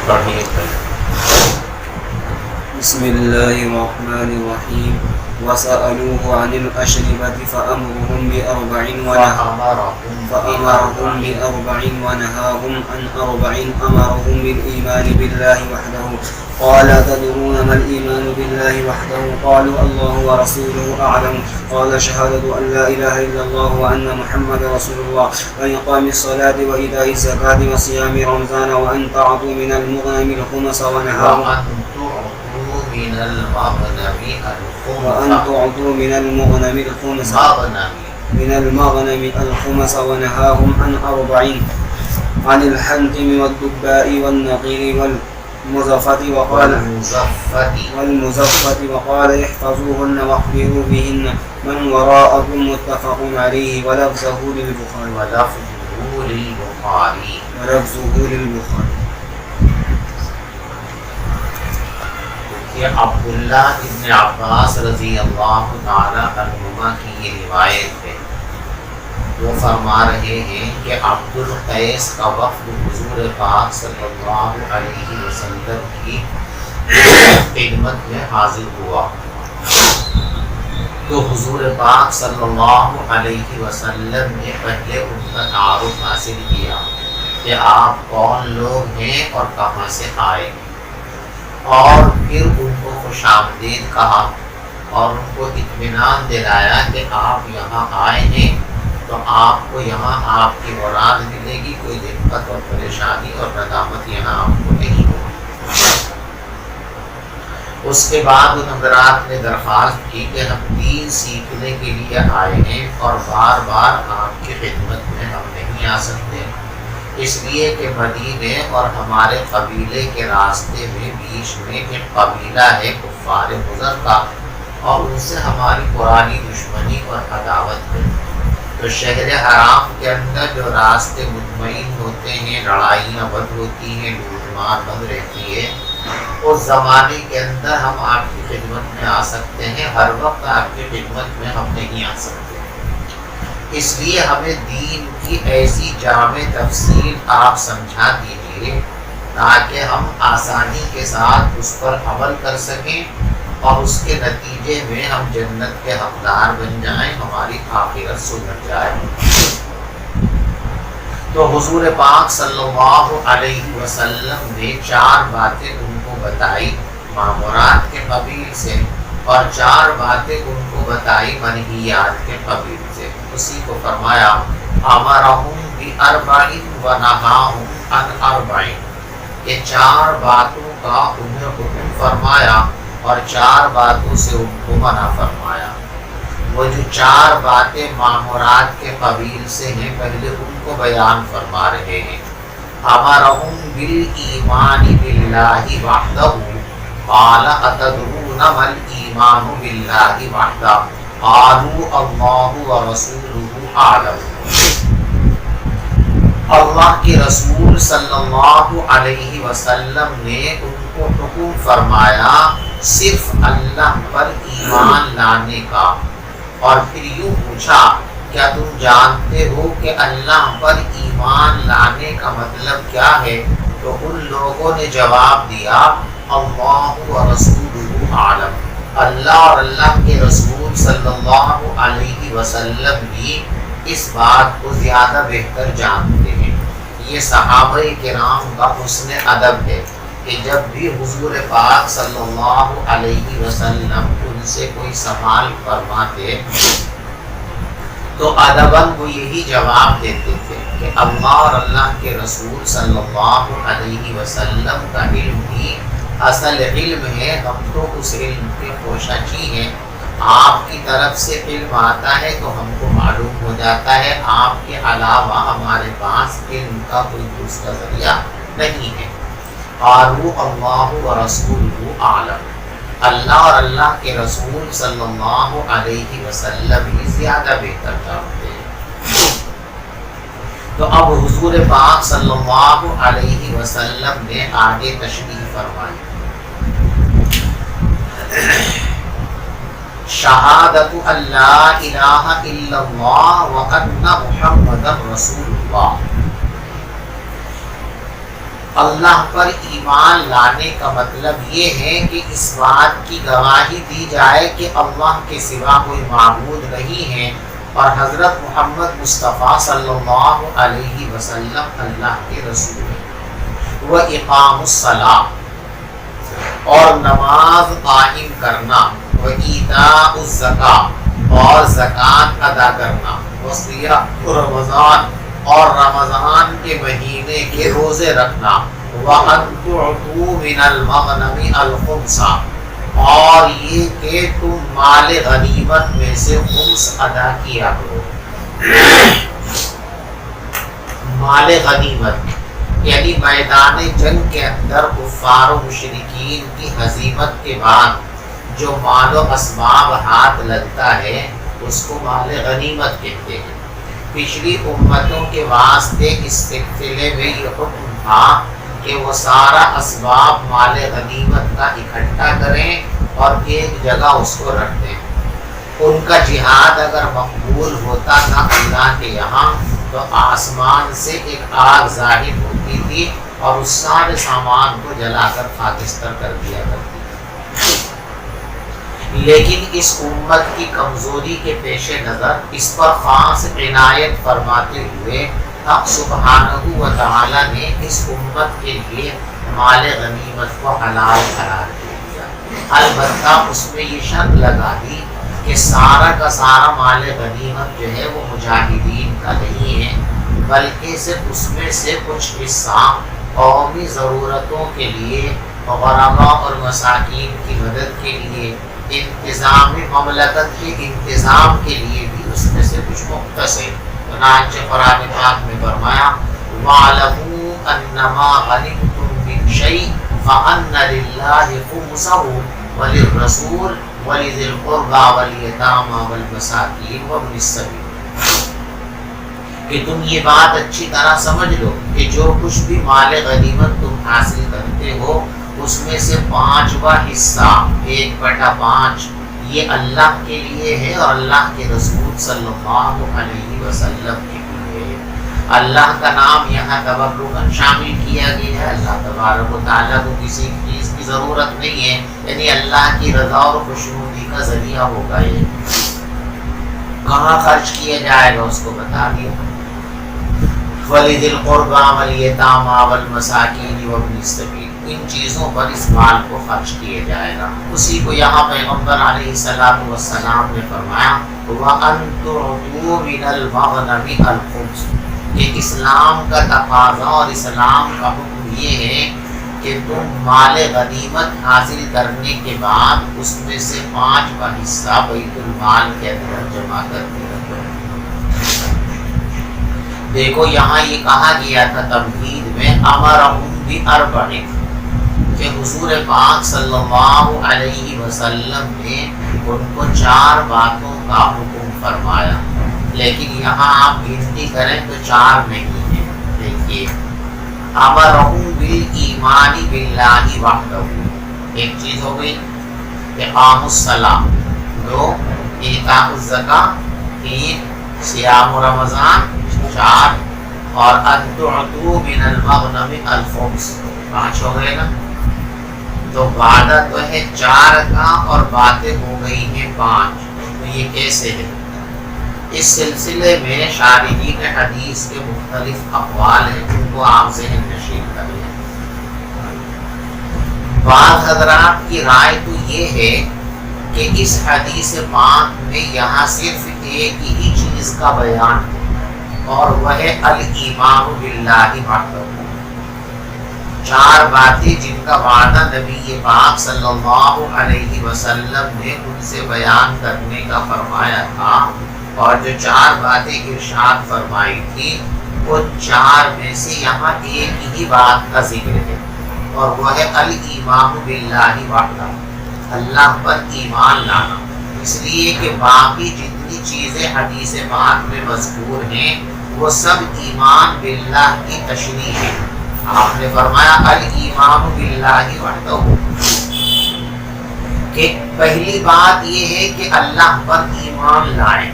پڑھیے بسم الله الرحمن الرحيم وسألوه عن الأشربة فأمرهم بأربع ونهاهم عن أربع أمرهم بالإيمان بالله وحده قال تدرون ما الإيمان بالله وحده قالوا الله ورسوله أعلم قال شهادة أن لا إله إلا الله وأن محمد رسول الله وإقام الصلاة وإيتاء الزكاة وصيام رمضان وأن تعطوا من المغنم الخمس ونهاهم من المغنم الخمس ونهاهم عن أربع عن الحنتم والدباء والنقير والمزفة وقال احفظوهن واخبروا بهن من وراءكم متفق عليه ولفظه للبخاري عبداللہ ابن عباس رضی اللہ تعالی عنہما کی یہ روایت ہے. وہ فرما رہے ہیں کہ عبد القیس کا وفد حضور پاک صلی اللہ علیہ وسلم کی خدمت میں حاضر ہوا تو حضور پاک صلی اللہ علیہ وسلم نے پہلے ان کا تعارف حاصل کیا کہ آپ کون لوگ ہیں اور کہاں سے آئے، اور پھر ان کو خوش آمدید کہا اور ان کو اطمینان دلایا کہ آپ یہاں آئے ہیں تو آپ کو یہاں آپ کی مراد ملے گی، کوئی دقت اور پریشانی اور ندامت یہاں آپ کو نہیں ہوگی. اس کے بعد ان حضرات نے درخواست کی کہ ہم دین سیکھنے کے لیے آئے ہیں اور بار بار آپ کی خدمت میں ہم نہیں آ سکتے، اس لیے کہ مدینے اور ہمارے قبیلے کے راستے میں بیچ میں ایک قبیلہ ہے کفار مضر کا، اور ان سے ہماری پرانی دشمنی اور عداوت ہے. تو شہر حرام کے اندر جو راستے مطمئن ہوتے ہیں، لڑائیاں بند ہوتی ہیں، لوٹ مار بند رہتی ہے، اس زمانے کے اندر ہم آپ کی خدمت میں آ سکتے ہیں، ہر وقت آپ کی خدمت میں ہم نہیں آ سکتے. اس لیے ہمیں دین کی ایسی جامع تفصیل آپ سمجھا دیجیے تاکہ ہم آسانی کے ساتھ اس پر عمل کر سکیں اور اس کے نتیجے میں ہم جنت کے حقدار بن جائیں، ہماری آخرت سدھر جائے. تو حضور پاک صلی اللہ علیہ وسلم نے 4 باتیں ان کو بتائی مامورات کے قبیل سے، اور 4 باتیں ان کو بتائی منہیات کے قبیل سے. اسی کو فرمایا امرہم باربع ونہاہم عن اربع، یہ 4 باتوں کا انہیں حکم فرمایا اور 4 باتوں سے ان کو منع فرمایا. وہ جو 4 باتیں مامورات کے قبیل سے ہیں پہلے ان کو بیان فرما رہے ہیں. امرہم بالایمان باللہ وحدہ قال اتدرون ما الایمان باللہ وحدہ قالوا اللہ ورسولہ اعلم. اللہ کے رسول صلی اللہ علیہ وسلم نے ان کو حکم فرمایا صرف اللہ پر ایمان لانے کا، اور پھر یوں پوچھا کیا تم جانتے ہو کہ اللہ پر ایمان لانے کا مطلب کیا ہے؟ تو ان لوگوں نے جواب دیا اللہ ورسولہ اعلم، اللہ اور اللہ کے رسول صلی اللہ علیہ وسلم بھی اس بات کو زیادہ بہتر جانتے ہیں. یہ صحابہ کرام کا حسن ادب ہے کہ جب بھی حضور پاک صلی اللہ علیہ وسلم ان سے کوئی سوال فرماتے تو ادباً وہ یہی جواب دیتے تھے کہ اللہ اور اللہ کے رسول صلی اللہ علیہ وسلم کا علم ہی اصل علم ہے، ہم تو اس علم کے کوششی ہیں. آپ کی طرف سے علم آتا ہے تو ہم کو معلوم ہو جاتا ہے، آپ کے علاوہ ہمارے پاس علم کا کوئی دوسرا ذریعہ نہیں ہے. قالوا اللہ ورسولہ اعلم، اللہ اور اللہ کے رسول صلی اللہ علیہ وسلم ہی زیادہ بہتر جانتے ہیں. تو اب حضور پاک صلی اللہ علیہ وسلم نے آگے تشریح فرمائی. شہادت ان لا الہ الا اللہ وان محمد رسول اللہ. اللہ پر ایمان لانے کا مطلب یہ ہے کہ اس بات کی گواہی دی جائے کہ اللہ کے سوا کوئی معبود نہیں ہے اور حضرت محمد مصطفیٰ صلی اللہ علیہ وسلم اللہ کے رسول ہیں۔ وہ اقام الصلاۃ اور نماز قائم کرنا، وہ ایتاء الزکاۃ اور زکوٰۃ ادا کرنا، وہ صیام رمضان اور رمضان کے مہینے کے روزے رکھنا، وَأَن تُعْطُوا مِنَ الْمَغْنَمِ الْخُمُسَ اور یہ کہ تم مال غنیمت میں سے خمس ادا کیا کرو۔ مال غنیمت یعنی میدان جنگ کے اندر کفار و مشرکین کی ہزیمت کے بعد جو مال و اسباب ہاتھ لگتا ہے اس کو مال غنیمت کہتے ہیں۔ پچھلی امتوں کے واسطے اس سلسلے میں یہ حکم تھا کہ وہ سارا اسباب مال غنیمت کا اکٹھا کریں اور ایک جگہ اس کو رکھ دیں۔ ان کا جہاد اگر مقبول ہوتا تھا اللہ کے یہاں تو آسمان سے ایک آگ ظاہر ہوتی تھی اور اس سارے سامان کو جلا کر خاکستر کر دیا کرتی تھی۔ لیکن اس امت کی کمزوری کے پیش نظر اس پر خاص عنایت فرماتے ہوئے حق سبحانہ و تعالی نے اس امت کے لیے مال غنیمت کو حلال قرار دے دیا۔ البتہ اس میں یہ شرط لگا دی کہ سارا کا سارا مال غنیمت جو ہے وہ مجاہدین کا نہیں ہے، بلکہ صرف اس میں سے کچھ حصہ قومی ضرورتوں کے لیے، غرباء اور مساکین کی مدد کے لیے، انتظام مملکت کے انتظام کے لیے بھی اس میں سے کچھ مختص ہے۔ چنانچہ قرآن پاک میں فرمایا وَاعْلَمُوا أَنَّمَا غَنِمْتُم مِّن شَيْءٍ فَأَنَّ لِلَّهِ خُمُسَهُ وَلِلرَّسُولِ وَلِذِي الْقُرْبَى وَالْيَتَامَى وَالْمَسَاكِينِ وَابْنِ السَّبِيلِ کہ تم یہ بات اچھی طرح سمجھ لو کہ جو کچھ بھی مال غنیمت تم حاصل کرتے ہو اس میں سے 5واں حصہ 1/5 یہ اللہ کے لیے ہے اور اللہ کے رسول صلی اللہ علیہ وسلم کے لیے ہے۔ اللہ کا نام یہاں تبرکاً شامل کیا گیا ہے۔ اللہ تبارک و تعالیٰ کو کسی چیز کی ضرورت نہیں ہے، یعنی اللہ کی رضا اور خوشنودی کا ذریعہ ہوگا۔ یہ کہاں خرچ کیا جائے گا اس کو بتا دیا۔ وَلِذِي الْقُرْبَى وَالْيَتَامَى وَالْمَسَاكِينِ وَابْنِ السَّبِيلِ ان چیزوں پر اس مال کو خرچ کیا جائے گا۔ اسی کو یہاں پیغمبر علیہ السلام نے فرمایا وَأَن تُعْطُوا مِنَ الْمَغْنَمِ الْخُمُسَ کہ اسلام کا تقاضا اور اسلام کا حکم یہ ہے کہ تم مال غنیمت حاصل کرنے کے بعد اس میں سے 5واں حصہ بیت المال کے اندر جمع کرتے رہو۔ دیکھو یہاں یہ کہا گیا تھا تمہید میں امرہم بِأَرْبَعٍ کہ حضور پاک صلی اللہ علیہ وسلم نے ان کو 4 باتوں کا حکم فرمایا، لیکن یہاں آپ گنتی کریں تو 4 نہیں ہیں۔ دیکھیے امرہم بالایمان باللہ وحدہ ایک چیز ہو گئی، اقام الصلاۃ 2، ایتاء الزکاۃ 3، صیام رمضان 4 اور ان تعطوا من المغنم الخمس 5 ہو گئے نا۔ تو وعدہ تو ہے 4 کا اور باتیں ہو گئی ہیں 5، تو یہ کیسے ہے؟ اس سلسلے میں شارحین حدیث کے مختلف اقوال ہیں جن کو آپ ذہن نشین کر لیں۔ بعض حضرات کی رائے تو یہ ہے کہ اس حدیث پاک میں یہاں صرف ایک ہی چیز کا بیان ہے اور وہ ہے الایمان باللہ وحدہ، 4 باتیں جن کا وعدہ نبی پاک صلی اللہ علیہ وسلم نے ان سے بیان کرنے کا فرمایا تھا، اور جو 4 باتیں ارشاد فرمائی تھی ان 4 میں سے یہاں ایک ہی بات کا ذکر ہے اور وہ ہے الایمان باللہ وحدہ، اللہ پر ایمان لانا۔ اس لیے کہ باقی جتنی چیزیں حدیث پاک میں مذکور ہیں وہ سب ایمان باللہ کی تشریح ہے۔ آپ نے فرمایا الایمان باللہ وحدہ کہ پہلی بات یہ ہے کہ اللہ پر ایمان لائیں،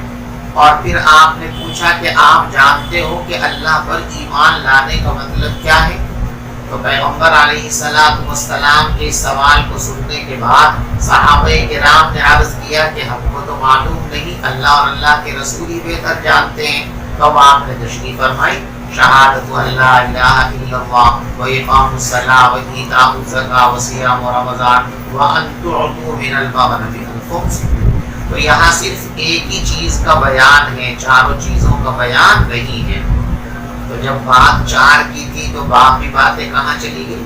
اور پھر آپ نے پوچھا کہ آپ جانتے ہو کہ اللہ پر ایمان لانے کا مطلب کیا ہے؟ تو پیغمبر علیہ السلام کے سوال کو سننے کے بعد صحابہ کرام نے عرض کیا کہ ہم کو تو معلوم نہیں، اللہ اور اللہ کے رسول ہی بہتر جانتے ہیں۔ تو آپ نے تشریح فرمائی شہادت ان لا الہ الا اللہ و اقام الصلاۃ و ایتاء الزکاۃ و صیام رمضان وان تعطوا من المغنم الخمس۔ تو یہاں صرف ایک ہی چیز کا بیان ہے، چاروں چیزوں کا بیان نہیں ہے۔ تو جب بات چار کی تھی تو باقی باتیں کہاں چلی گئی؟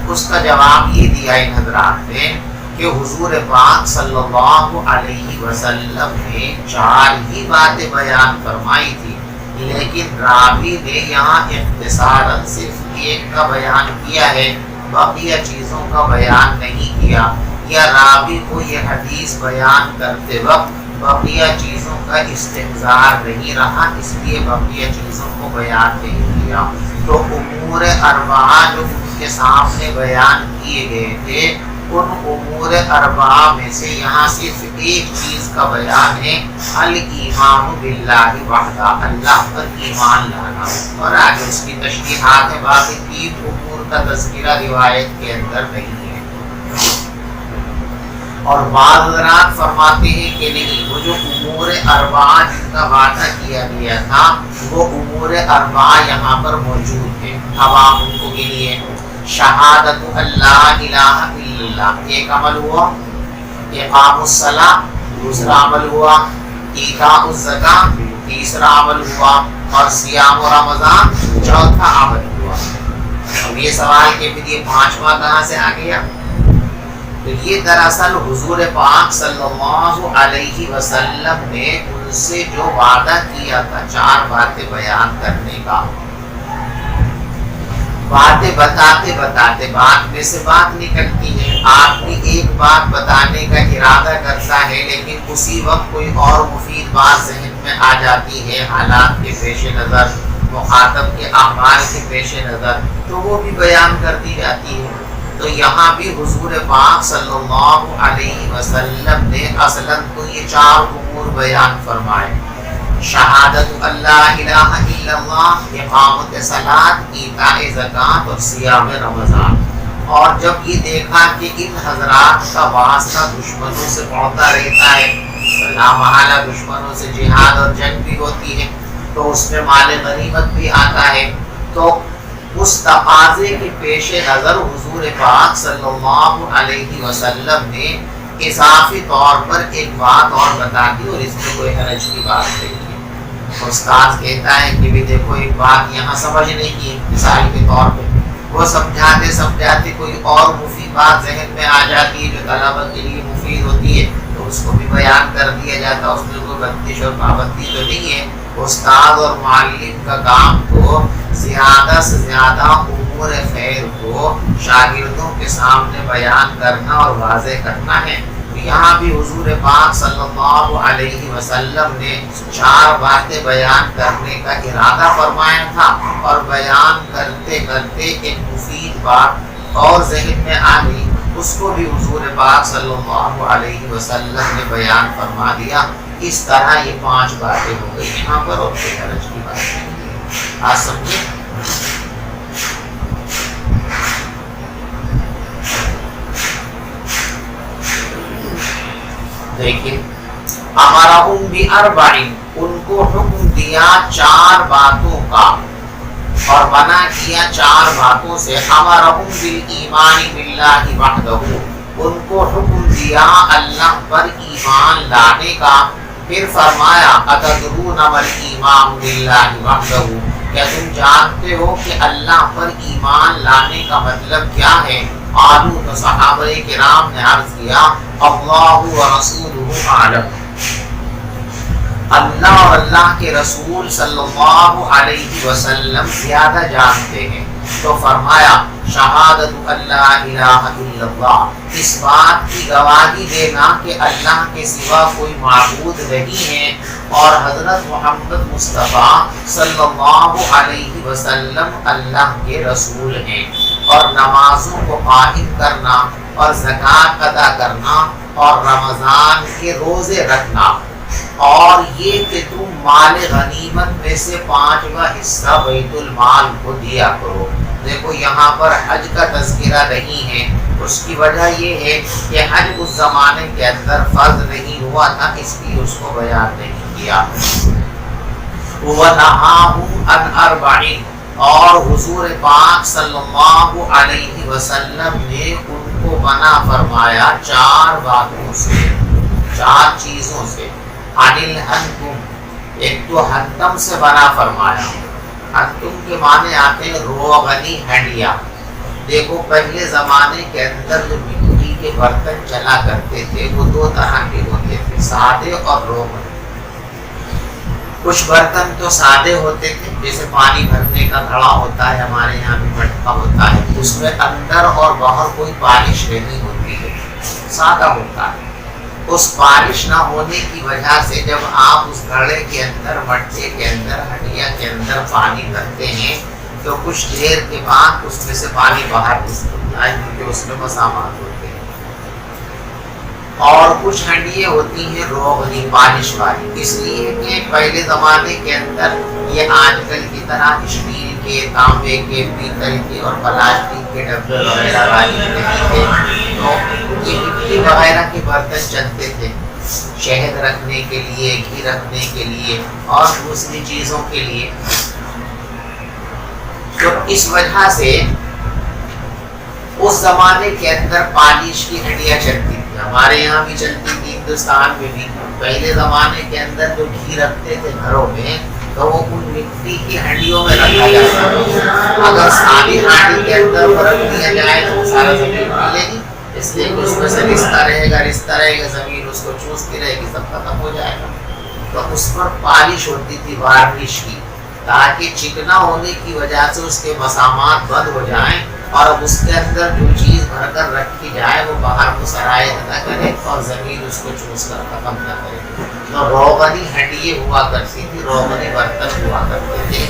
اس کا جواب یہ دیا ان حضرات نے کہ حضور پاک صلی اللہ علیہ وسلم نے چار ہی باتیں بیان فرمائی تھی، لیکن راوی نے یہاں اختصاراً صرف ایک کا بیان کیا ہے، بقیہ چیزوں کا بیان نہیں کیا، یا راوی کو یہ حدیث بیان کرتے وقت بقیہ چیزوں کا استحضار نہیں رہا، اس لیے بقیہ چیزوں کو بیان نہیں کیا۔ تو امور اربعہ جو ان کے سامنے بیان کیے گئے تھے، ان امور اربعہ میں سے یہاں صرف ایک چیز کا بیان ہے، الایمان باللہ وحدہ، اللہ پر ایمان لانا، اور آگے اس کی تشریحات ہے، باقی تین امور کا تذکرہ روایت کے اندر نہیں ہے۔ اور بعض حضرات فرماتے ہیں کہ نہیں، وہ جو امور اربعہ جن کا وعدہ کیا گیا تھا وہ امور اربعہ یہاں پر موجود ہیں، اب آپ ان کو گنیے۔ شہادت اللہ الہ الا اللہ ایک عمل ہوا، اقام الصلاۃ دوسرا عمل ہوا، ایتاء الزکاۃ تیسرا عمل ہوا، اور صیام رمضان چوتھا عمل ہوا۔ اب یہ سوال کہ پھر یہ پانچواں کہاں سے آ گیا؟ تو یہ دراصل حضور پاک صلی اللہ علیہ وسلم نے ان سے جو وعدہ کیا تھا چار باتیں بیان کرنے کا، باتیں بتاتے بتاتے بات میں سے بات نکلتی ہے۔ آدمی ایک بات بتانے کا ارادہ کرتا ہے لیکن اسی وقت کوئی اور مفید بات ذہن میں آ جاتی ہے، حالات کے پیش نظر، مخاطب کے اعمال کے پیش نظر، تو وہ بھی بیان کر دی جاتی ہے۔ تو یہاں بھی حضور پاک صلی اللہ علیہ وسلم نے اصلاً تو یہ چار امور بیان فرمائے، شہادت اللہ الہ الا اللہ، اقامت صلاۃ، ایتاء زکوٰۃ اور صیام رمضان۔ اور جب یہ دیکھا کہ ان حضرات کا واسطہ دشمنوں سے پڑتا رہتا ہے، لامحالہ دشمنوں سے جہاد اور جنگ بھی ہوتی ہے، تو اس میں مال غنیمت بھی آتا ہے، تو اس تقاضے کے پیش نظر حضور پاک صلی اللہ علیہ وسلم نے اضافی طور پر ایک بات اور بتا دی، اور اس میں کوئی حرج کی بات نہیں ہے۔ استاد کہتا ہے کہ بھی دیکھو ایک بات یہاں سمجھنے کی، مثال کے طور پہ وہ سمجھاتے سمجھاتے کوئی اور مفید بات ذہن میں آ جاتی ہے جو طلبہ کے لیے مفید ہوتی ہے، تو اس کو بھی بیان کر دیا جاتا، اس میں کوئی بندش اور پابندی تو نہیں ہے۔ استاد اور معلم کا کام تو زیادہ سے زیادہ امور خیر کو شاگردوں کے سامنے بیان کرنا اور واضح کرنا ہے۔ یہاں بھی حضور پاک صلی اللہ علیہ وسلم نے چار باتیں بیان کرنے کا ارادہ فرمایا تھا، اور بیان کرتے کرتے ایک مفید بات اور ذہن میں آ گئی، اس کو بھی حضور پاک صلی اللہ علیہ وسلم نے بیان فرما دیا۔ اس طرح یہ پانچ باتیں ہو گئی یہاں پر، اور کوئی حرج کی بات نہیں ہے۔ آج سمجھے؟ دیکھیں، امرہم بِأَرْبَعٍ، ان کو حکم دیا چار باتوں کا، اور منع کیا چار باتوں سے۔ امرہم بالایمان باللہ وحدہ، ان کو حکم دیا اللہ پر ایمان لانے کا۔ پھر فرمایا اتدرون ما الایمان باللہ وحدہ، کیا تم جانتے ہو کہ اللہ پر ایمان لانے کا مطلب کیا ہے؟ قالوا، تو صحابہ کرام نے عرض کیا اللہ ورسولہ اعلم، اللہ اور اللہ کے رسول صلی اللہ علیہ وسلم زیادہ جانتے ہیں۔ تو فرمایا شہادت اللہ الہ الا اللہ، اس بات کی گواہی دینا کہ اللہ کے سوا کوئی معبود نہیں ہے، اور حضرت محمد مصطفیٰ صلی اللہ علیہ وسلم اللہ کے رسول ہیں، اور نمازوں کو قائم کرنا، اور زکوٰۃ ادا کرنا، اور رمضان کے روزے رکھنا، اور یہ کہ تم مال غنیمت میں سے 5واں حصہ بیت المال کو دیا کرو۔ دیکھو یہاں پر حج کا تذکرہ نہیں ہے، اس کی وجہ یہ ہے کہ حج اس زمانے کے اندر فرض نہیں ہوا تھا، اس لیے اس کو بیان نہیں کیا۔ وَنَهَاهُمْ عَنْ أَرْبَعٍ، اور حضور پاک صلی اللہ علیہ وسلم نے ان کو منع فرمایا 4 باتوں سے، 4 چیزوں سے۔ عَنِ الْحَنْتُمْ، ایک تو حنتم سے منع فرمایا۔ حنتم کے معنی آتے ہیں روغنی ہنڈیا۔ دیکھو پہلے زمانے کے اندر جو مٹی کے برتن چلا کرتے تھے وہ 2 طرح کے ہوتے تھے، سادے اور روغنی۔ کچھ برتن تو سادے ہوتے تھے، جیسے پانی بھرنے کا گھڑا ہوتا ہے، ہمارے یہاں بھی مٹکا ہوتا ہے، اس میں اندر اور باہر کوئی پالش نہیں ہوتی ہے، سادہ ہوتا ہے۔ اس پالش نہ ہونے کی وجہ سے جب آپ اس گھڑے کے اندر، مٹکے کے اندر، ہنڈیا کے اندر پانی بھرتے ہیں تو کچھ دیر کے بعد اس میں سے پانی باہر نکلتا ہے، کیونکہ اس میں مسامات ہوتے ہیں۔ اور کچھ ہنڈیے ہوتی ہیں روغنی پالش والی، اس لیے کہ پہلے زمانے کے اندر یہ آج کل کی طرح اسٹیل کے، تانبے کے، پیتل کے اور پلاسٹک کے ڈبے وغیرہ والی نہیں تھے، تو یہ مٹی وغیرہ کے برتن چلتے تھے، شہد رکھنے کے لیے، گھی رکھنے کے لیے اور دوسری چیزوں کے لیے۔ تو اس وجہ سے اس زمانے کے اندر پالش کی ہنڈیاں چلتی تھی، ہمارے یہاں بھی چلتی تھی، ہندوستان میں بھی۔ پہلے زمانے کے اندر جو گھی رکھتے تھے گھروں میں تو وہ ان مٹی کی ہنڈیوں میں رکھا جاتا تھا۔ اگر سادی ہانڈی کے اندر وہ رکھ دیا جائے تو سارا زمین ملے گی، اس لیے کہ اس میں سے رشتہ رہے گا، زمین اس کو چوستی رہے گی، سب ختم ہو جائے گا۔ تو اس پر پالش ہوتی تھی وارنش کی، تاکہ چکنا ہونے کی وجہ سے اس کے مسامات بند ہو جائیں اور اب اس کے اندر جو چیز بھر کر رکھی جائے وہ باہر کو سرایت نہ کرے اور زمین اس کو چوس کر ختم نہ کرے۔ تو روغنی ہنڈیے ہوا کرتی تھی، روغنی برتن ہوا کرتے تھے۔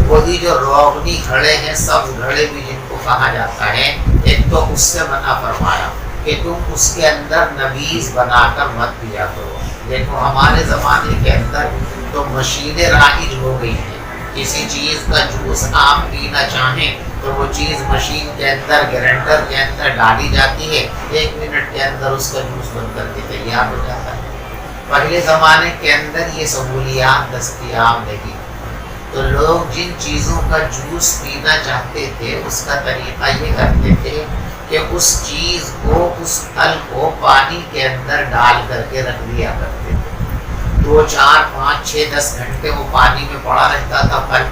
وہی جو روغنی گھڑے ہیں، سب گھڑے بھی جن کو کہا جاتا ہے، ایک تو اس سے منع فرمایا کہ تم اس کے اندر نبیذ بنا کر مت پیا کرو۔ دیکھو ہمارے زمانے کے اندر تو مشینیں رائج ہو گئی ہیں، کسی چیز کا جوس آپ پینا چاہیں تو وہ چیز مشین کے اندر، گرینڈر کے اندر ڈالی جاتی ہے، 1 منٹ کے اندر اس کا جوس بن کر کے تیار ہو جاتا ہے۔ پہلے زمانے کے اندر یہ سہولیات دستیاب نہیں، تو لوگ جن چیزوں کا جوس پینا چاہتے تھے اس کا طریقہ یہ کرتے تھے کہ اس چیز کو، اس پھل کو پانی کے اندر ڈال کر کے رکھ دیا کرتے تھے۔ 2 4 5 6 10 گھنٹے وہ پانی میں پڑا رہتا تھا پھل،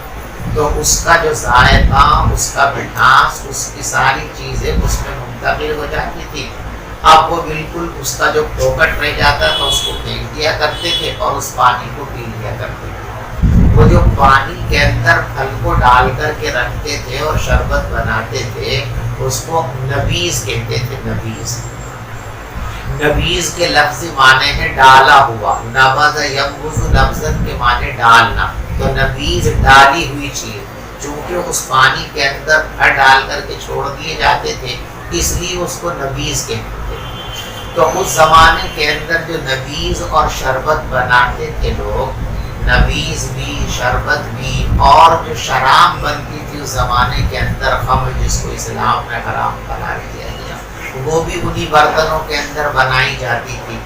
تو اس کا جو ذائقہ، اس کا مٹھاس، اس کی ساری چیزیں اس میں منتقل ہو جاتی تھی۔ اب وہ بالکل اس کا جو پھوکٹ رہ جاتا تھا اس کو پھینک دیا کرتے تھے اور اس پانی کو پی لیا کرتے تھے۔ وہ جو پانی کے اندر پھل کو ڈال کر کے رکھتے تھے اور شربت بناتے تھے اس کو نبیذ کہتے تھے۔ نبیذ کے لفظی معنی ہے ڈالا ہوا، نبذ یبذ نبذن کے معنی ڈالنا، تو نبیذ ڈالی ہوئی چیز، چونکہ اس پانی کے اندر پھل ڈال کر کے چھوڑ دیے جاتے تھے اس لیے اس کو نبیذ کہتے تھے۔ تو اس زمانے کے اندر جو نبیذ اور شربت بناتے تھے لوگ، نبیذ بھی، شربت بھی، اور جو شراب بنتی تھی اس زمانے کے اندر، خمر جس کو اسلام نے حرام قرار دیا گیا، وہ بھی انہی برتنوں کے اندر بنائی جاتی تھی۔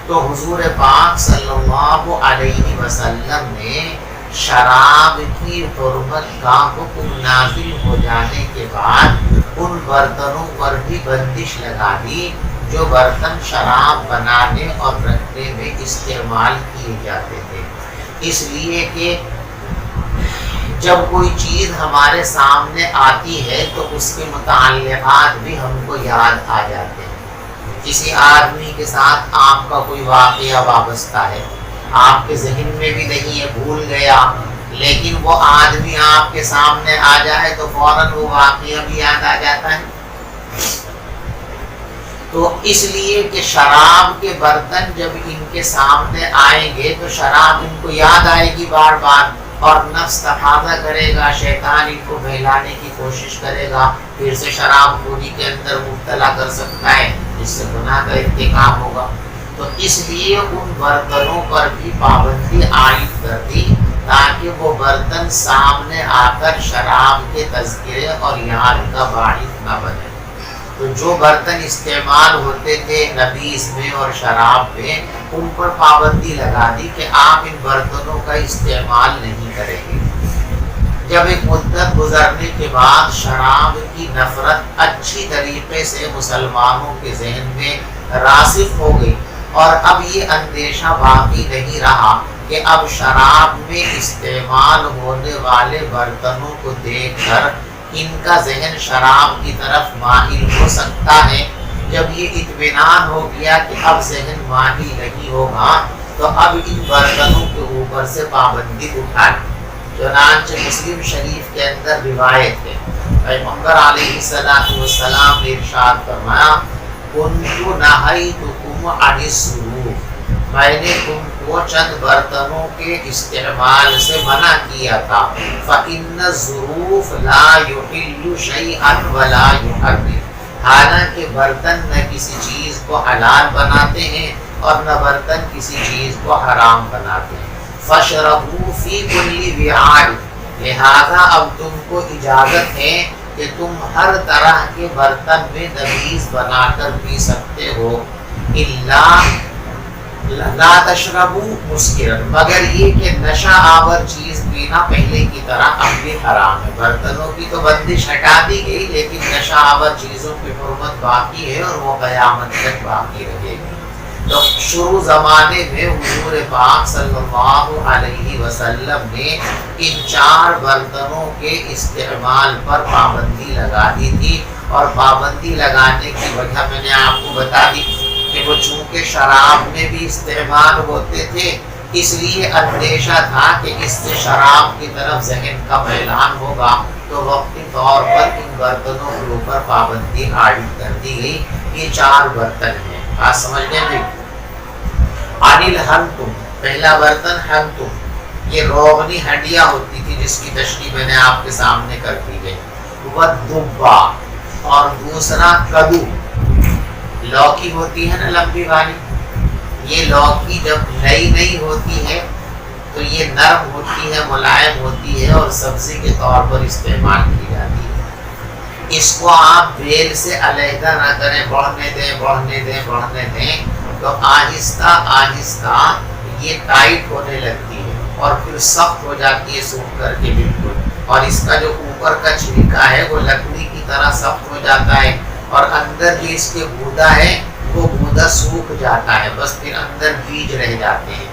تو حضور پاک صلی اللہ علیہ وسلم نے شراب کی حرمت کا حکم نازل ہو جانے کے بعد ان برتنوں پر بھی بندش لگا دی جو برتن شراب بنانے اور رکھنے میں استعمال کیے جاتے تھے۔ اس لیے کہ جب کوئی چیز ہمارے سامنے آتی ہے تو اس کے متعلقات بھی ہم کو یاد آ جاتے ہیں۔ کسی آدمی کے ساتھ آپ کا کوئی واقعہ وابستہ ہے، آپ کے ذہن میں بھی نہیں ہے، بھول گیا، لیکن وہ آدمی آپ کے سامنے آ جائے تو فوراً وہ واقعہ بھی یاد آ جاتا ہے۔ تو اس لیے کہ شراب کے برتن جب ان کے سامنے آئیں گے تو شراب ان کو یاد آئے گی بار بار، اور نفس تقاضا کرے گا، شیطان ان کو بہلانے کی کوشش کرے گا، پھر سے شراب خوری کے اندر مبتلا کر سکتا ہے، جس سے گناہ کا ارتکاب ہوگا۔ تو اس لیے ان برتنوں پر بھی پابندی عائد کر دی تاکہ وہ برتن سامنے آ کر شراب کے تذکرے اور یاد کا باعث نہ بنے۔ تو جو برتن استعمال ہوتے تھے نبیذ میں اور شراب میں، ان پر پابندی لگا دی کہ آپ ان برتنوں کا استعمال نہیں کریں گے۔ جب ایک مدت گزرنے کے بعد شراب کی نفرت اچھی طریقے سے مسلمانوں کے ذہن میں راسخ ہو گئی، اور اب یہ اندیشہ باقی نہیں رہا کہ اب شراب میں استعمال ہونے والے برتنوں کو دیکھ کر ان کا ذہن شراب کی طرف مائل ہو سکتا ہے۔ جب یہ اطمینان ہو گیا کہ اب ذہن مائل نہیں ہوگا، تو اب ان برتنوں کے اوپر سے پابندی اٹھا لی۔ چنانچہ مسلم شریف کے اندر روایت ہے، پیغمبر علیہ السلام نے ارشاد فرمایا، كنت نہیتکم عن الصروف، میں نے تم کو چند برتنوں کے استعمال سے منع کیا تھا۔ فإن الظروف لا يحل شيئا ولا يحرم، حالانکہ برتن نہ کسی چیز کو حلال بناتے ہیں اور نہ برتن کسی چیز کو حرام بناتے ہیں۔ فاشربوا في كل وعاء، لہذا اب تم کو اجازت ہے کہ تم ہر طرح کے برتن میں نبیذ بنا کر پی سکتے ہو، الا لا تشربوا مسکرا، مگر یہ کہ نشہ آور چیز پینا پہلے کی طرح اب بھی حرام ہے۔ برتنوں کی تو بندش ہٹا دی گئی، لیکن نشہ آور چیزوں کی حرمت باقی ہے اور وہ قیامت تک باقی رہے گی۔ تو شروع زمانے میں حضور پاک صلی اللہ علیہ وسلم نے ان 4 برتنوں کے استعمال پر پابندی لگا دی تھی، اور پابندی لگانے کی وجہ میں نے آپ کو بتا دی کہ وہ چونکہ شراب میں بھی استعمال ہوتے تھے، اس لیے اندیشہ تھا کہ اس سے شراب کی طرف ذہن کا میلان ہوگا، تو وقتی طور پر ان برتنوں کے اوپر پابندی عائد کر دی گئی۔ یہ 4 برتن ہیں، بات سمجھ گئے نہیں؟ انل ہنتم، پہلا برتن ہنتم، یہ روغنی ہڈیاں ہوتی تھی جس کی تشریح میں نے آپ کے سامنے کر دی گئی۔ ودبا، اور دوسرا کدو، لوکی ہوتی ہے نا لمبی والی، یہ لوکی جب نئی نئی ہوتی ہے تو یہ نرم ہوتی ہے، ملائم ہوتی ہے، اور سبزی کے طور پر استعمال کی جاتی ہے۔ اس کو آپ بیل سے علیحدہ نہ کریں، بڑھنے دیں بڑھنے دیں بڑھنے دیں، تو آہستہ آہستہ یہ ٹائٹ ہونے لگتی ہے اور پھر سخت ہو جاتی ہے سوکھ کر کے بالکل، اور اس کا جو اوپر کا چھلکا ہے وہ لکڑی کی طرح سخت ہو جاتا ہے، اور اندر جو اس کے گودا ہے وہ گودا سوکھ جاتا ہے، بس پھر اندر بیج رہ جاتے ہیں۔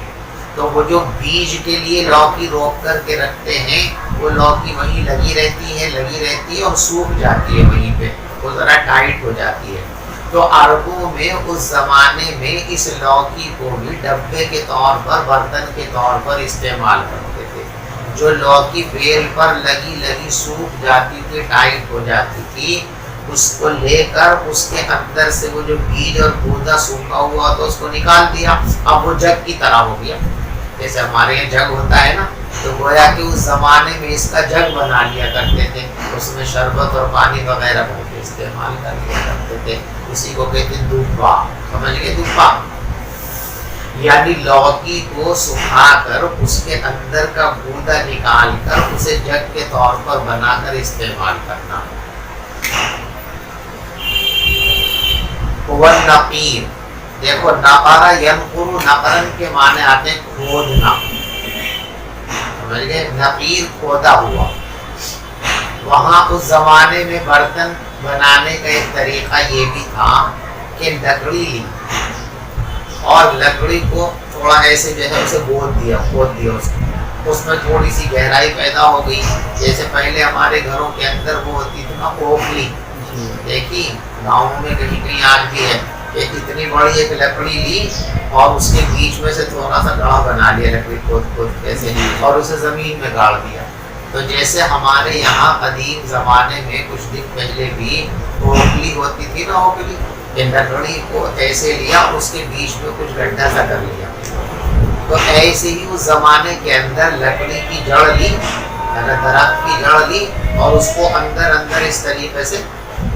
تو وہ جو بیج کے لیے لوکی روک کر کے رکھتے ہیں، وہ لوکی وہیں لگی رہتی ہے اور سوکھ جاتی ہے وہیں پہ، وہ ذرا ٹائٹ ہو جاتی ہے۔ تو عربوں میں اس زمانے میں اس لوکی کو بھی ڈبے کے طور پر، برتن کے طور پر استعمال کرتے تھے۔ جو لوکی بیل پر لگی سوکھ جاتی تھی، ٹائٹ ہو جاتی تھی، اس کو لے کر اس کے اندر سے وہ جو بیج اور گودا سوکھا ہوا تو اس کو نکال دیا، اب وہ جگ کی طرح ہو گیا۔ جیسے ہمارے یہاں جگ ہوتا ہے نا، تو گویا کہ اس زمانے میں اس کا جگ بنا لیا کرتے تھے، اس میں شربت اور پانی وغیرہ بھر کے استعمال کر لیا کرتے تھے۔ اسی کو کہتے ہیں دبا، سمجھ گئے؟ دبا یعنی لوکی کو سکھا کر اس کے اندر کا گودا نکال کر اسے جگ کے طور پر بنا کر استعمال کرنا۔ والنقیر، دیکھو نقرہ ینقر، نقرن کے معنی آتے ہیں کھودنا، سمجھ گئے؟ نقیر کھودا ہوا۔ وہاں اس زمانے میں برتن بنانے کا ایک طریقہ یہ بھی تھا کہ لکڑی لی اور لکڑی کو تھوڑا ایسے جو ہے اسے کھود دیا اس میں تھوڑی سی گہرائی پیدا ہو گئی۔ جیسے پہلے ہمارے گھروں کے اندر وہ ہوتی تھی نا اوکھلی، دیکھی گاؤں میں کہیں کہیں آج بھی ہے، کہ اتنی بڑی ایک لکڑی لی اور اس کے بیچ میں سے تھوڑا سا گڑھا بنا لیا لکڑی کھود ایسے، اور اسے زمین میں گاڑ دیا۔ تو جیسے ہمارے یہاں قدیم زمانے میں کچھ دن پہلے بھی اوکھلی ہوتی تھی نا، اوکھلی کہ لکڑی کو ایسے لیا اور اس کے بیچ میں کچھ گڈھا سا کر لیا، تو ایسے ہی اس زمانے کے اندر لکڑی کی جڑ لی، درخت کی جڑ لی اور اس کو اندر اس طریقے سے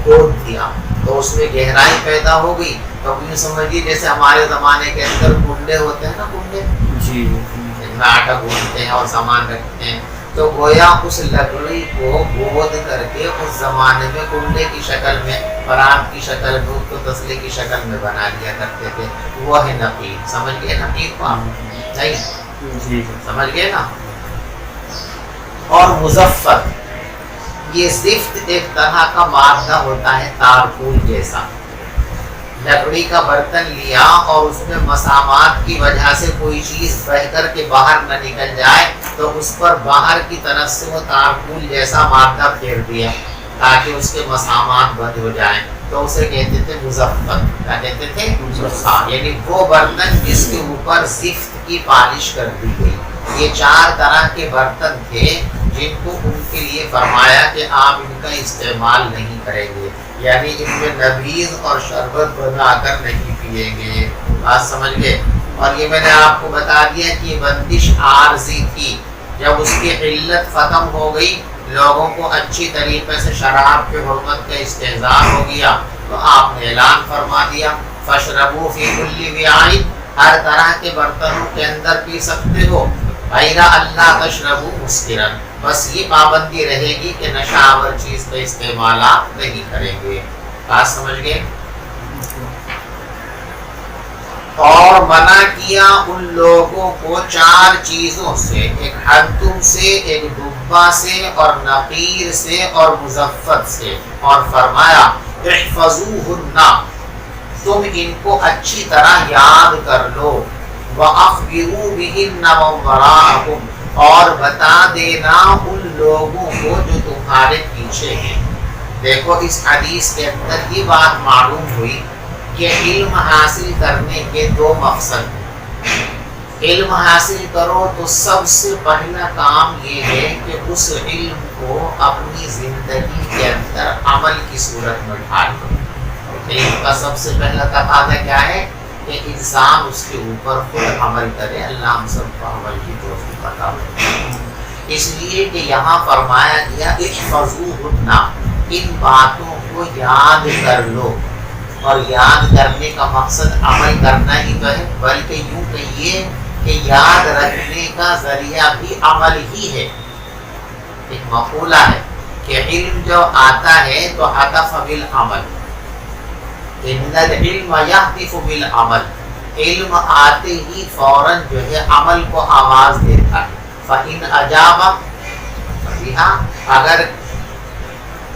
کھود دیا، تو اس میں گہرائی پیدا ہو گئی۔ تو یوں سمجھیے جیسے ہمارے زمانے کے اندر کنڈے ہوتے ہیں نا، کنڈے، میں آٹا گوندتے ہیں اور سامان رکھتے ہیں، تو گویا اس لکڑی کو گود کر کے اس زمانے میں کنڈے کی شکل میں، پرات کی شکل میں، تو تسلے کی شکل میں بنا لیا کرتے تھے، وہ ہے نقیر۔ سمجھ گئے نقیر کو آپ؟ نہیں سمجھ گئے نا؟ اور مزفت، یہ زفت ایک طرح کا مادہ ہوتا ہے تارکول جیسا، لکڑی کا برتن لیا اور اس میں مسامات کی وجہ سے کوئی چیز بہ کر کے باہر نہ نکل جائے تو اس پر باہر کی طرف سے وہ تارکول جیسا مادہ پھیر دیا تاکہ اس کے مسامات بند ہو جائیں، تو اسے کہتے تھے مزفت۔ کیا کہتے تھے؟ یعنی وہ برتن جس کے اوپر زفت کی پالش کر دی گئی۔ یہ 4 طرح کے برتن تھے جن کو ان کے لیے فرمایا کہ آپ ان کا استعمال نہیں کریں گے، یعنی ان میں نبیذ اور شربت بنا کر نہیں پیئیں گے۔ بات سمجھ گئے؟ اور یہ میں نے آپ کو بتا دیا کہ یہ بندش عارضی تھی، جب اس کی علت ختم ہو گئی، لوگوں کو اچھی طریقے سے شراب کے حرمت کا استحضار ہو گیا، تو آپ نے اعلان فرما دیا فَاشْرَبُوا فِي كُلِّ وِعَاءٍ، ہر طرح کے برتنوں کے اندر پی سکتے ہو، غیر اللہ تشربوا مسکرا، بس یہ پابندی رہے گی کہ نشہ آور چیز کا استعمال آپ نہیں کریں گے۔ بات سمجھ گئے؟ اور منع کیا ان لوگوں کو 4 چیزوں سے، ایک حنتم سے، ایک ڈبہ سے، اور نقیر سے، اور مزفت سے، اور فرمایا احفظوہن، تم ان کو اچھی طرح یاد کر لو، وَأَخْبِرُوا بِهِنَّ مَنْ وَرَاءَكُمْ، اور بتا دینا ان لوگوں کو جو تمہارے پیچھے ہیں۔ دیکھو اس حدیث کے اندر یہ بات معلوم ہوئی کہ علم حاصل کرنے کے 2 مقصد ہیں۔ علم حاصل کرو تو سب سے پہلا کام یہ ہے کہ اس علم کو اپنی زندگی کے اندر عمل کی صورت میں ڈھال دو۔ علم کا سب سے پہلا تقاضا کیا ہے؟ کہ انسان اس کے اوپر خود عمل کرے۔ اللہ ہم سب کو عمل کی توفیق عطا فرمائے۔ اس لیے کہ یہاں فرمایا گیا احفظوہن، ان باتوں کو یاد کر لو، اور یاد کرنے کا مقصد عمل کرنا ہی تو ہے، بلکہ یوں کہیے کہ یاد رکھنے کا ذریعہ بھی عمل ہی ہے۔ ایک مقولہ ہے کہ علم جو آتا ہے تو ہتف بالعمل، ان العلم یہتف بالعمل، علم آتے ہی فوراً جو ہے عمل کو آواز دیتا ہے۔ فإن اجاب، اگر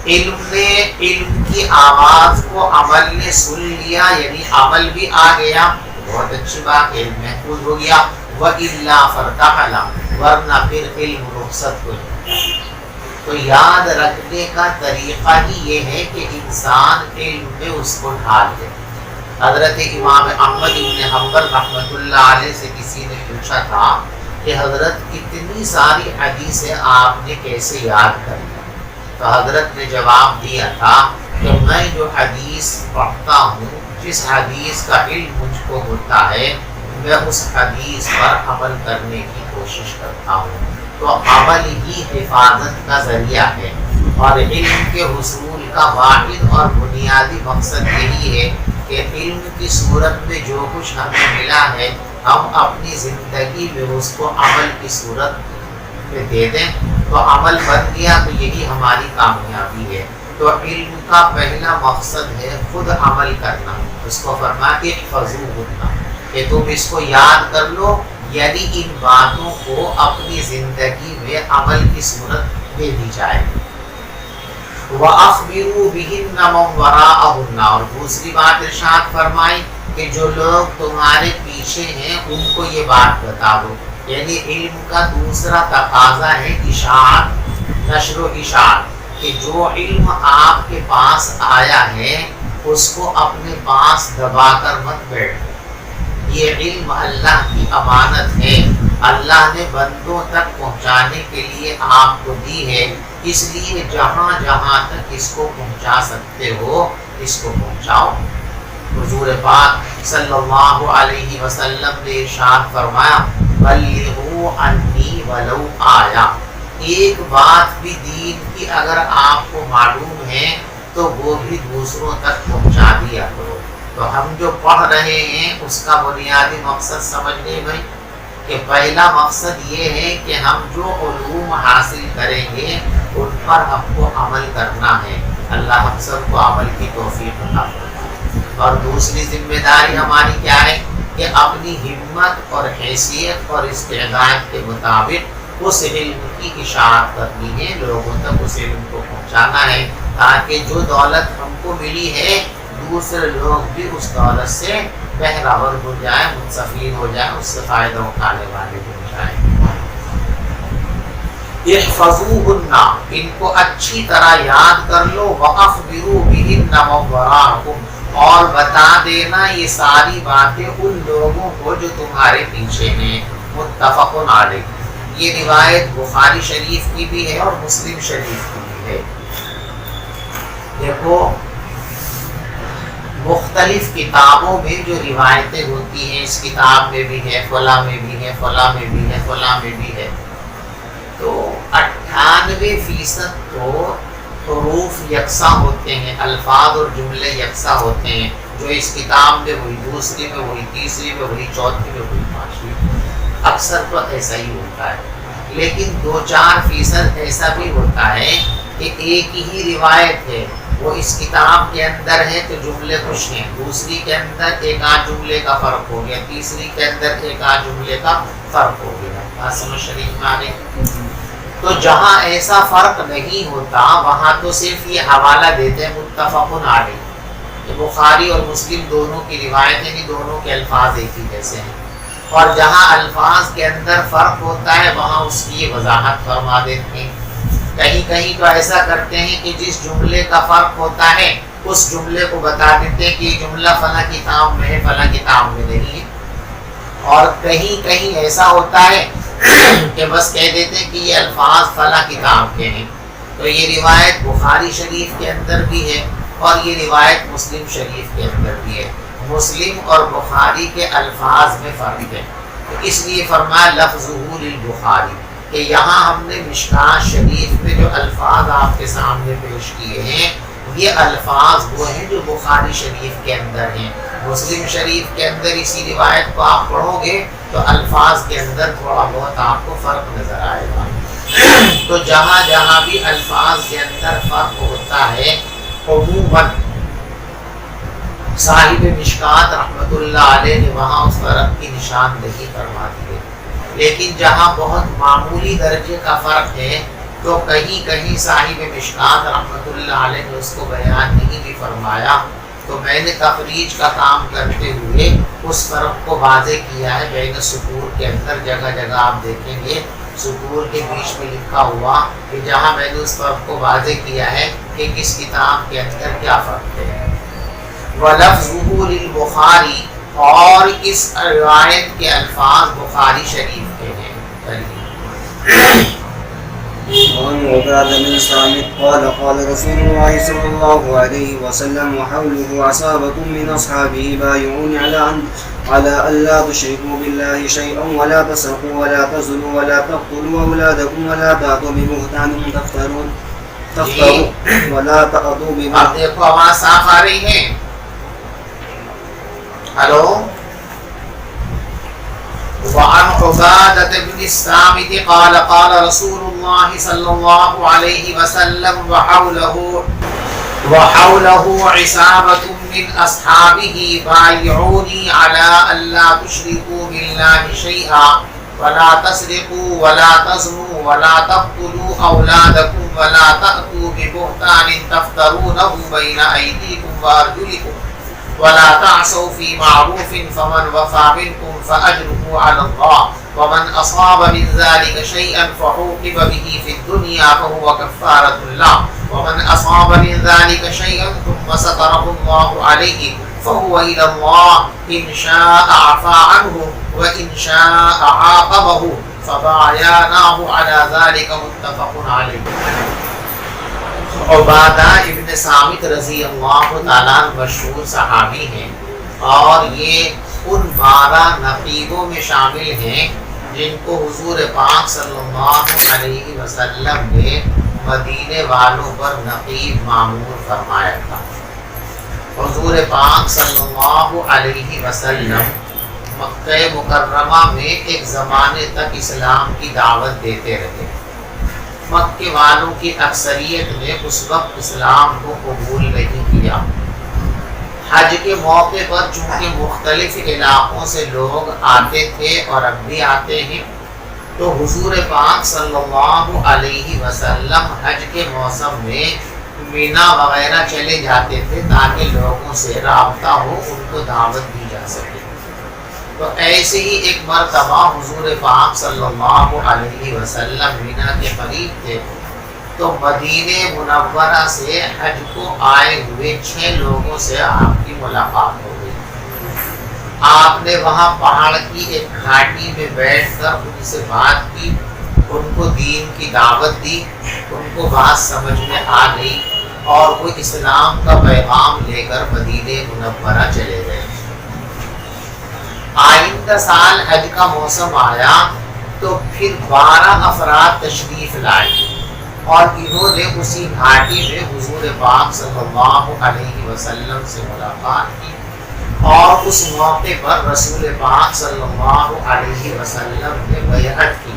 علم نے علم کی آواز کو عمل نے سن لیا، یعنی عمل بھی آ گیا، بہت اچھی بات، علم محفوظ ہو گیا۔ وَإِلَّا فَارْتَحَلَ، ورنہ پھر علم رخصت ہو جائے۔ تو یاد رکھنے کا طریقہ ہی یہ ہے کہ انسان علم میں اس کو ڈھال دے۔ حضرت امام احمد بن حنبل رحمۃ اللہ علیہ سے کسی نے پوچھا تھا کہ حضرت اتنی ساری حدیثیں آپ نے کیسے یاد کر لی؟ تو حضرت نے جواب دیا تھا کہ میں جو حدیث پڑھتا ہوں، جس حدیث کا علم مجھ کو ہوتا ہے، میں اس حدیث پر عمل کرنے کی کوشش کرتا ہوں۔ تو عمل ہی حفاظت کا ذریعہ ہے، اور علم کے حصول کا واحد اور بنیادی مقصد یہی ہے کہ علم کی صورت میں جو کچھ ہمیں ملا ہے، ہم اپنی زندگی میں اس کو عمل کی صورت میں دے دیں، تو عمل بن گیا تو یہی ہماری کامیابی ہے۔ تو علم کا پہلا مقصد ہے خود عمل کرنا، اس کو فرمایا کہ احفظوہن، کہ تم اس کو یاد کر لو، یعنی ان باتوں کو اپنی زندگی میں عمل کی صورت دے دی جائے۔ وَأَخْبِرُوا بِهِنَّ مَنْ وَرَاءَهُنَّ، اور دوسری بات ارشاد فرمائی کہ جو لوگ تمہارے پیچھے ہیں ان کو یہ بات بتا دو، یعنی علم کا دوسرا تقاضا ہے اشاعت، نشر و اشاعت، کہ جو علم آپ کے پاس آیا ہے اس کو اپنے پاس دبا کر مت بیٹھو۔ یہ علم اللہ کی امانت ہے، اللہ نے بندوں تک پہنچانے کے لیے آپ کو دی ہے، اس لیے جہاں جہاں تک اس کو پہنچا سکتے ہو اس کو پہنچاؤ۔ حضور پاک صلی اللہ علیہ وسلم نے ارشاد فرمایا بلغوا عنی ولو آیا، ایک بات بھی دین کی اگر آپ کو معلوم ہے تو وہ بھی دوسروں تک پہنچا دیا کرو۔ تو ہم جو پڑھ رہے ہیں اس کا بنیادی مقصد سمجھ لیں بھائی، کہ پہلا مقصد یہ ہے کہ ہم جو علوم حاصل کریں گے ان پر ہم کو عمل کرنا ہے، اللہ ہم سب کو عمل کی توفیق عطا فرمائے۔ اور دوسری ذمہ داری ہماری کیا ہے کہ اپنی ہمت اور حیثیت اور استعداد کے مطابق اس علم کی اشاعت کرنی ہے، لوگوں تک اس علم کو پہنچانا ہے، تاکہ جو دولت ہم کو ملی ہے دوسرے لوگ بھی اس دولت سے بہرور ہو جائیں، مستفید ہو جائیں، اس سے فائدہ اٹھانے والے ہو جائیں۔ احفظوہن، ان کو اچھی طرح یاد کر لو، وَأَخْبِرُوا بِهِنَّ مَنْ وَرَاءَكُمْ، اور بتا دینا یہ ساری باتیں ان لوگوں کو جو تمہارے پیچھے ہیں۔ متفق علیہ، یہ روایت بخاری شریف کی بھی ہے اور مسلم شریف کی بھی ہے۔ دیکھو مختلف کتابوں میں جو روایتیں ہوتی ہیں، اس کتاب میں بھی ہے، فلاں میں بھی ہے، فلاں میں بھی ہے، فلاں میں بھی ہے، تو 98% تو حروف یکساں ہوتے ہیں، الفاظ اور جملے یکساں ہوتے ہیں، جو اس کتاب میں وہی دوسری میں، وہی تیسری میں، وہی چوتھی میں، وہی پانچویں، اکثر تو ایسا ہی ہوتا ہے۔ لیکن 2-4% ایسا بھی ہوتا ہے کہ ایک ہی روایت ہے، وہ اس کتاب کے اندر ہے تو جملے کچھ ہیں، دوسری کے اندر ایک آدھ جملے کا فرق ہو گیا، تیسری کے اندر ایک آدھ جملے کا فرق ہو گیا۔ بات سمجھ شریف میں آ گئی؟ تو جہاں ایسا فرق نہیں ہوتا وہاں تو صرف یہ حوالہ دیتے ہیں متفق علیہ، کہ بخاری اور مسلم دونوں کی روایتیں نہیں، دونوں کے الفاظ ایک ہی جیسے ہیں، اور جہاں الفاظ کے اندر فرق ہوتا ہے وہاں اس کی وضاحت فرما دیتے ہیں۔ کہیں کہیں تو ایسا کرتے ہیں کہ جس جملے کا فرق ہوتا ہے اس جملے کو بتا دیتے ہیں کہ یہ جملہ فلاں کتاب میں ہے، فلاں کتاب میں نہیں ہے، اور کہیں کہیں ایسا ہوتا ہے کہ بس کہہ دیتے ہیں کہ یہ الفاظ فلاں کتاب کے ہیں۔ تو یہ روایت بخاری شریف کے اندر بھی ہے اور یہ روایت مسلم شریف کے اندر بھی ہے، مسلم اور بخاری کے الفاظ میں فرق ہے، تو اس لیے فرمایا لفظہ للبخاری، کہ یہاں ہم نے مشکوٰۃ شریف میں جو الفاظ آپ کے سامنے پیش کیے ہیں یہ الفاظ وہ ہیں جو بخاری شریف کے اندر ہیں۔ مسلم شریف کے اندر اسی روایت کو آپ پڑھو گے تو الفاظ کے اندر تھوڑا بہت آپ کو فرق نظر آئے گا۔ تو جہاں جہاں بھی الفاظ کے اندر فرق ہوتا ہے عموماً صاحب مشکوٰۃ رحمۃ اللہ علیہ نے وہاں اس فرق کی نشاندہی فرما دی ہے، لیکن جہاں بہت معمولی درجے کا فرق ہے تو کہیں کہیں صاحب مشکوٰۃ رحمۃ اللہ علیہ نے اس کو بیان نہیں بھی فرمایا، تو میں نے تخریج کا کام کرتے ہوئے اس فرق کو واضح کیا ہے۔ بین سطور کے اندر جگہ جگہ آپ دیکھیں گے سطور کے بیچ میں لکھا ہوا کہ جہاں میں نے اس فرق کو واضح کیا ہے کہ کس کتاب کے اندر کیا فرق ہے۔ وَلَفْظُهُ لِلْبُخَارِي، اور اس روایت کے الفاظ بخاری شریف کے ہیں۔ وعن عبادة بن صامت قال قال رسول الله صلى الله عليه وسلم وحوله عصابة من أصحابه بايعون على أن لا تشركوا بالله شيئا ولا تسرقوا ولا تزنوا ولا تقتلوا أولادكم ولا تأتوا ببهتان تفتروا ولا تأتوا ببهتان۔ اب دیکھو آواز صاف آ رہی ہے؟ ہلو؟ وعن عبادة بن الصامت قال قال رسول الله صلى الله عليه وسلم وحوله عصابة من أصحابه بايعوني على أن لا تشركوا بالله شيئا ولا تسرقوا ولا تزنوا ولا تقتلوا أولادكم ولا تأتوا ببهتان تفترونه بين أيديكم وأرجلكم ولا تعصوا في معروف فمن وفى منكم فأجره على الله ومن أصاب من ذلك شيئا فعوقب به في الدنيا فهو كفارة له ومن أصاب من ذلك شيئا ثم ستره الله عليه فهو إلى الله إن شاء عفا عنه وإن شاء عاقبه فبايعناه على ذلك متفق عليه۔ عبادہ ابن صامت رضی اللہ تعالیٰ مشہور صحابی ہیں اور یہ ان 12 نقیبوں میں شامل ہیں جن کو حضور پاک صلی اللہ علیہ وسلم نے مدینے والوں پر نقیب معمور فرمایا تھا۔ حضور پاک صلی اللہ علیہ وسلم مکہ مکرمہ میں ایک زمانے تک اسلام کی دعوت دیتے رہے۔ مکے والوں کی اکثریت نے اس وقت اسلام کو قبول نہیں کیا۔ حج کے موقع پر چونکہ مختلف علاقوں سے لوگ آتے تھے اور اب بھی آتے ہیں، تو حضور پاک صلی اللہ علیہ وسلم حج کے موسم میں مینا وغیرہ چلے جاتے تھے تاکہ لوگوں سے رابطہ ہو، ان کو دعوت دی جا سکے۔ تو ایسے ہی ایک مرتبہ حضور پاک صلی اللہ علیہ وسلم مینا کے قریب تھے، تو مدینہ منورہ سے حج کو آئے ہوئے 6 لوگوں سے آپ کی ملاقات ہو گئی۔ آپ نے وہاں پہاڑ کی ایک گھاٹی میں بیٹھ کر ان سے بات کی، ان کو دین کی دعوت دی، ان کو بات سمجھ میں آ گئی اور وہ اسلام کا پیغام لے کر مدینہ منورہ چلے گئے۔ آئندہ سال حج کا موسم آیا تو پھر 12 افراد تشریف لائے اور انہوں نے اسی گھاٹی میں حضور پاک صلی اللہ علیہ وسلم سے ملاقات کی اور اس موقع پر رسول پاک صلی اللہ علیہ وسلم نے بیعت کی۔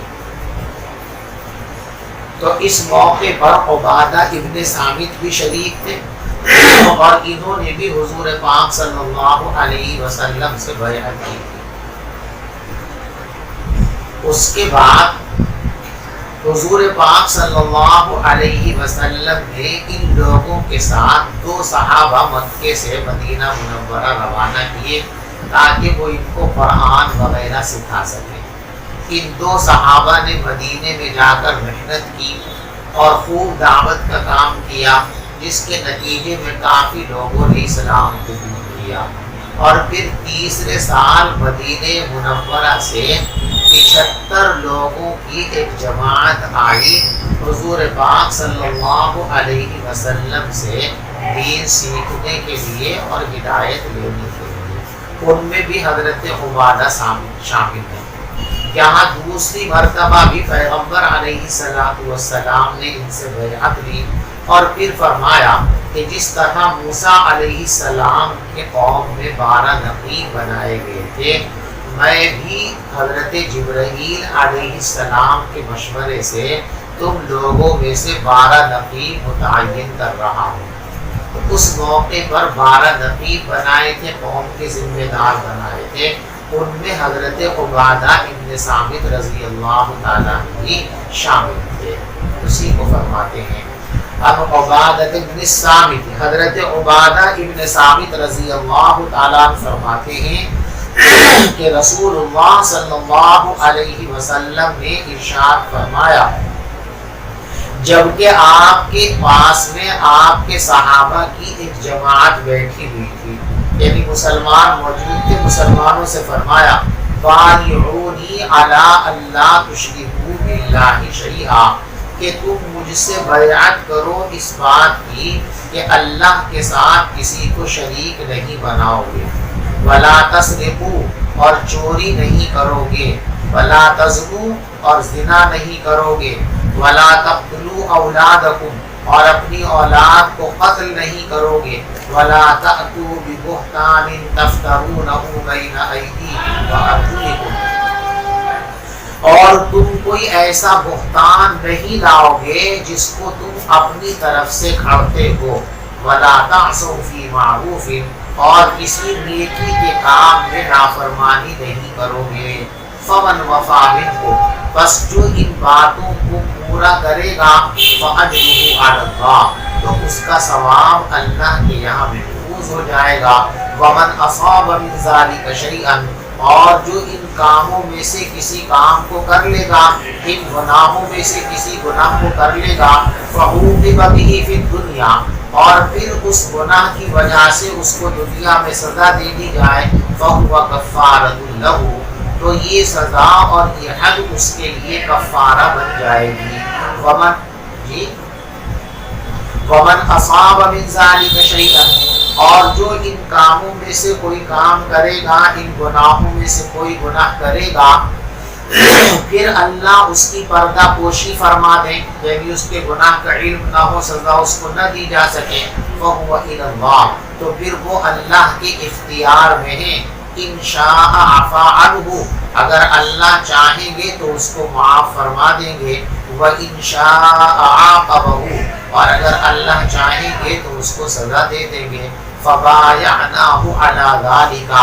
تو اس موقع پر عبادہ ابن صامت بھی شریک تھے اور انہوں نے بھی حضور پاک صلی اللہ علیہ وسلم سے بیعت کی۔ اس کے بعد حضور پاک صلی اللہ علیہ وسلم نے ان لوگوں کے ساتھ 2 صحابہ مکے سے مدینہ منورہ روانہ کیے تاکہ وہ ان کو قرآن وغیرہ سکھا سکیں۔ ان 2 صحابہ نے مدینے میں جا کر محنت کی اور خوب دعوت کا کام کیا، جس کے نتیجے میں کافی لوگوں نے اسلام قبول کیا۔ اور پھر تیسرے سال مدینہ منورہ سے 75 لوگوں کی ایک جماعت آئی حضور پاک صلی اللہ علیہ وسلم سے دین سیکھنے کے لیے اور ہدایت لینے کے لیے۔ ان میں بھی حضرت عبادہ شامل ہیں۔ یہاں دوسری مرتبہ بھی پیغمبر علیہ السلام نے ان سے بیعت لی اور پھر فرمایا کہ جس طرح موسیٰ علیہ السلام کے قوم میں 12 نقیب بنائے گئے تھے، میں بھی حضرت جبرائیل علیہ السلام کے مشورے سے تم لوگوں میں سے 12 نقیب متعین کر رہا ہوں۔ اس موقع پر 12 نقیب بنائے تھے، قوم کے ذمہ دار بنائے تھے۔ ان میں حضرت عبادہ ابن صامت رضی اللہ تعالیٰ بھی شامل تھے۔ اسی کو فرماتے ہیں اب عبادہ ابن صامت، حضرت عبادہ ابن صامت رضی اللہ تعالیٰ فرماتے ہیں کہ رسول اللہ صلی اللہ علیہ وسلم نے ارشاد فرمایا، جبکہ آپ کے پاس میں آپ کے صحابہ کی ایک جماعت بیٹھی ہوئی تھی، یعنی مسلمان موجود تھے، مسلمانوں سے فرمایا بایعونی علی اللہ تشرکوا باللہ شیئا، کہ تم مجھ سے بیعت کرو اس بات کی کہ اللہ کے ساتھ کسی کو شریک نہیں بناؤ گے، ولا تسرقوا اور چوری نہیں کرو گے، ولا تزنوا اور زنا نہیں کرو گے، ولا تقتلوا اولادکم اور اپنی اولاد کو قتل نہیں کرو گے، ولا تأتوا ببہتان تفترونہ بین ایدیکم وارجلکم اور تم کوئی ایسا بہتان نہیں لاؤ گے جس کو تم اپنی طرف سے کھڑتے ہو، ولا تعصوا فی معروف اور کسی نیکی کے کام میں نافرمانی نہیں کرو گے، فمن وفا منکم بس جو ان باتوں کو پورا کرے گا فاجرہ علی اللہ تو اس کا ثواب اللہ کے یہاں محفوظ ہو جائے گا، ومن اصاب من ذلک شیئا اور جو ان کاموں میں سے کسی کام کو کر لے گا، ان گناہوں میں سے کسی گناہ کو کر لے گا، فعوقب بہ فی الدنیا اور پھر اس گناہ کی وجہ سے اس کو دنیا میں سزا دے دی جائے، فہو کفارۃ لہ تو یہ سزا اور یہ حد اس کے لیے کفارہ بن جائے گی، ومن اصاب من ذلک شیئا اور جو ان کاموں میں سے کوئی کام کرے گا، ان گناہوں میں سے کوئی گناہ کرے گا، پھر اللہ اس کی پردہ پوشی فرما دے، یعنی اس کے گناہ کا علم نہ ہو، سزا اس کو نہ دی جا سکے، فَهُوَ إِلَى اللَّهِ تو پھر وہ اللہ کے اختیار میں ہے، انشاء عفا عنہ، اگر اللہ چاہیں گے تو اس کو معاف فرما دیں گے، وَإِنْشَاءَ عَاقَبَهُ، اور اگر اللہ چاہیں گے تو اس کو سزا دے دیں گے۔ فَبَايَعْنَاهُ عَلَى ذَلِكَ،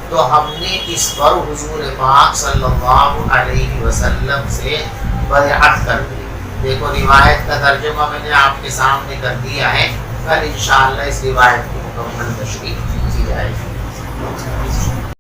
تو ہم نے اس پر حضور پاک صلی اللہ علیہ وسلم سے بیعت کر دی۔ دیکھو روایت کا ترجمہ میں نے آپ کے سامنے کر دیا ہے، کل انشاءاللہ اس روایت کی مکمل تشریح کی جائے گی۔